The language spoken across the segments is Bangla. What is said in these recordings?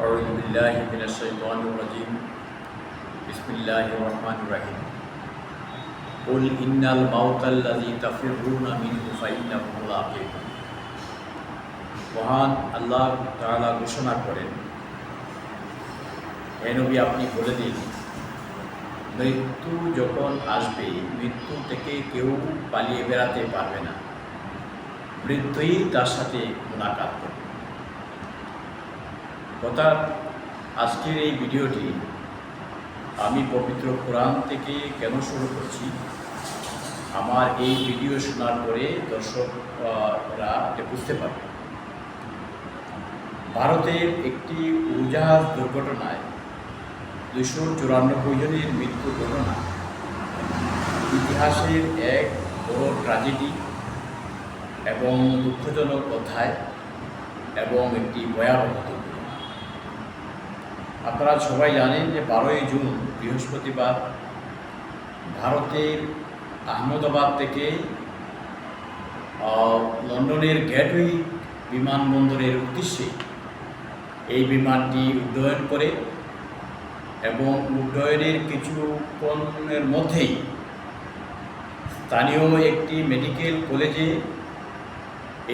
أعوذ بالله من الشيطان الرجيم بسم الله الرحمن الرحيم قل إن الموت الذي تفرون منه فإنه ملاقيكم। মহান আল্লাহ তাআলা ঘোষণা করেন, হে নবী আপনি বলে দিন, মৃত্যু যখন আসবে মৃত্যু থেকে কেউ পালিয়ে বেড়াতে পারবে না, মৃত্যুই তার সাথে মুলাকাত করবে। অর্থাৎ আজকের এই ভিডিওটি আমি পবিত্র কোরআন থেকে কেন শুরু করছি, আমার এই ভিডিও শোনার পরে দর্শকরা এটা বুঝতে পারবে। ভারতের একটি উড়োজাহাজ দুর্ঘটনায় 294 জনের মৃত্যু ঘটনা ইতিহাসের এক বড় ট্র্যাজেডি এবং দুঃখজনক অধ্যায় এবং একটি ভয়াবহ দুর্ঘটনা। আপনারা সবাই জানেন যে 12ই জুন বৃহস্পতিবার ভারতের আহমেদাবাদ থেকে লন্ডনের গ্যাটওয়ে বিমানবন্দরের উদ্দেশ্যে এই বিমানটি উড্ডয়ন করে এবং উড্ডয়নের কিছুক্ষণের মধ্যেই স্থানীয় একটি মেডিকেল কলেজে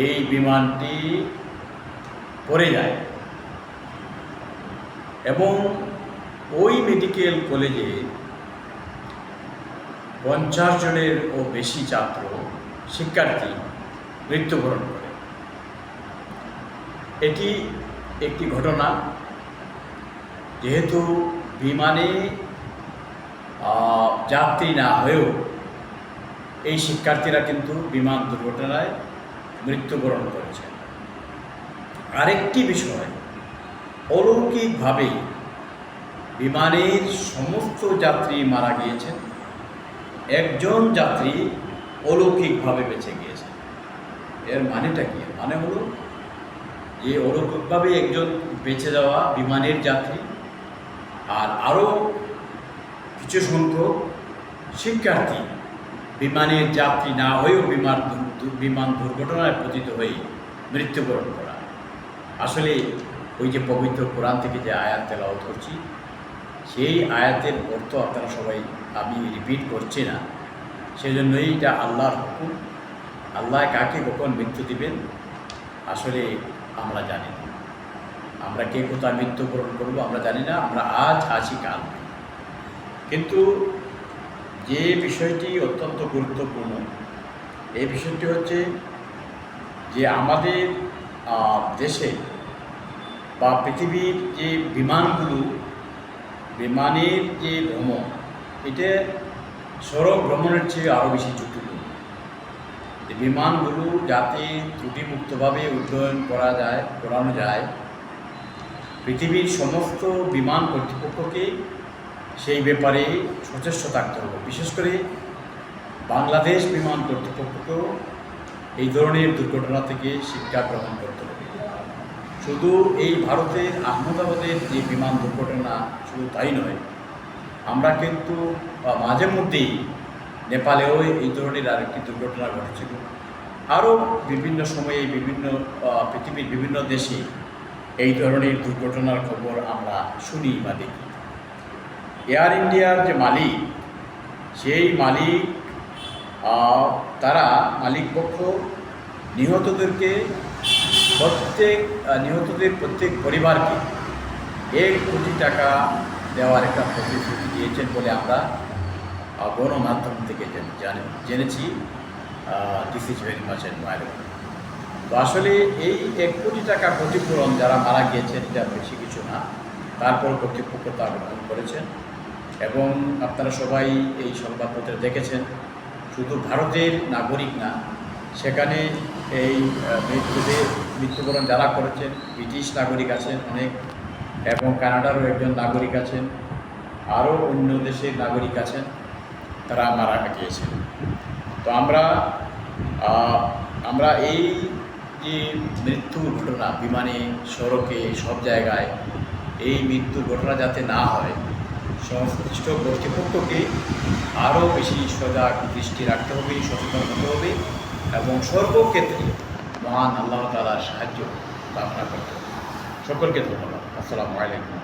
এই বিমানটি পড়ে যায় এবং ওই মেডিকেল কলেজে 50 জনেরও বেশি ছাত্র শিক্ষার্থী মৃত্যুবরণ করে। এটি একটি ঘটনা, যেহেতু বিমানে যাত্রী না হয়েও এই শিক্ষার্থীরা কিন্তু বিমান দুর্ঘটনায় মৃত্যুবরণ করেছে। আরেকটি বিষয়, অলৌকিকভাবে বিমানের সমস্ত যাত্রী মারা গিয়েছেন, একজন যাত্রী অলৌকিকভাবে বেঁচে গিয়েছেন। এর মানেটা কি? মানে হলো যে অলৌকিকভাবে একজন বেঁচে যাওয়া বিমানের যাত্রী আর আরও কিছু সংখ্যক শিক্ষার্থী বিমানের যাত্রী না হয়েও বিমান দুর্ঘটনায় পতিত হয়ে মৃত্যুবরণ করা। আসলে ওই যে পবিত্র কোরআন থেকে যে আয়াত তেলাওয়াত করছি, সেই আয়াতের অর্থ আপনারা সবাই, আমি রিপিট করছি না, সেজন্যই এটা আল্লাহর হুকুম। আল্লাহ কাকে কখন মৃত্যু দিবেন আসলে আমরা জানি না। আমরা কে কোথায় মৃত্যুবরণ করবো আমরা জানি না, আমরা আজ আছি কাল। কিন্তু যে বিষয়টি অত্যন্ত গুরুত্বপূর্ণ, এই বিষয়টি হচ্ছে যে আমাদের দেশে বা পৃথিবীর যে বিমানের যে ভ্রমণ, এটা সড়ক ভ্রমণের চেয়ে আরও বেশি ঝুঁকিপূর্ণ। বিমানগুলো যাতে ত্রুটিমুক্তভাবে উড্ডয়ন করানো যায়, পৃথিবীর সমস্ত বিমান কর্তৃপক্ষকে সেই ব্যাপারে সচেষ্ট থাকতে হবে। বিশেষ করে বাংলাদেশ বিমান কর্তৃপক্ষকেও এই ধরনের দুর্ঘটনা থেকে শিক্ষা গ্রহণ করতে হবে। শুধু এই ভারতের আহমেদাবাদের যে বিমান দুর্ঘটনা শুধু তাই নয়, আমরা কিন্তু মাঝে মধ্যেই নেপালেও এই ধরনের আরেকটি দুর্ঘটনা ঘটেছিল। আরও বিভিন্ন সময়ে পৃথিবীর বিভিন্ন দেশে এই ধরনের দুর্ঘটনার খবর আমরা শুনি বা দেখি। এয়ার ইন্ডিয়ার যে মালিক, সেই মালিক পক্ষ নিহতদের প্রত্যেক পরিবারকে 1 কোটি টাকা দেওয়ার একটা প্রতিশ্রুতি দিয়েছেন বলে আমরা গণমাধ্যম থেকে জেনেছি। This is very much admirable. তো আসলে এই 1 কোটি টাকা ক্ষতিপূরণ যারা মারা গিয়েছেন, এটা বেশি কিছু না, তারপর কর্তৃপক্ষ তা গ্রহণ করেছেন। এবং আপনারা সবাই এই সংবাদপত্রে দেখেছেন, শুধু ভারতের নাগরিক না, সেখানে এই মৃত্যুবরণ যারা করেছেন ব্রিটিশ নাগরিক আছেন অনেক, এবং কানাডারও একজন নাগরিক আছেন, আরও অন্য দেশের নাগরিক আছেন, তারা মারা গিয়েছেন। তো আমরা এই যে মৃত্যুর ঘটনা বিমানে, সড়কে, সব জায়গায় এই মৃত্যুর ঘটনা যাতে না হয়, সংশ্লিষ্ট কর্তৃপক্ষকে আরও বেশি সজাগ দৃষ্টি রাখতে হবে, সচেতন হতে হবে এবং সর্বক্ষেত্রে মহান আল্লাহ তাআলার সাহায্য কামনা করতে হবে। সকলকে ধন্যবাদ। আসসালামু আলাইকুম।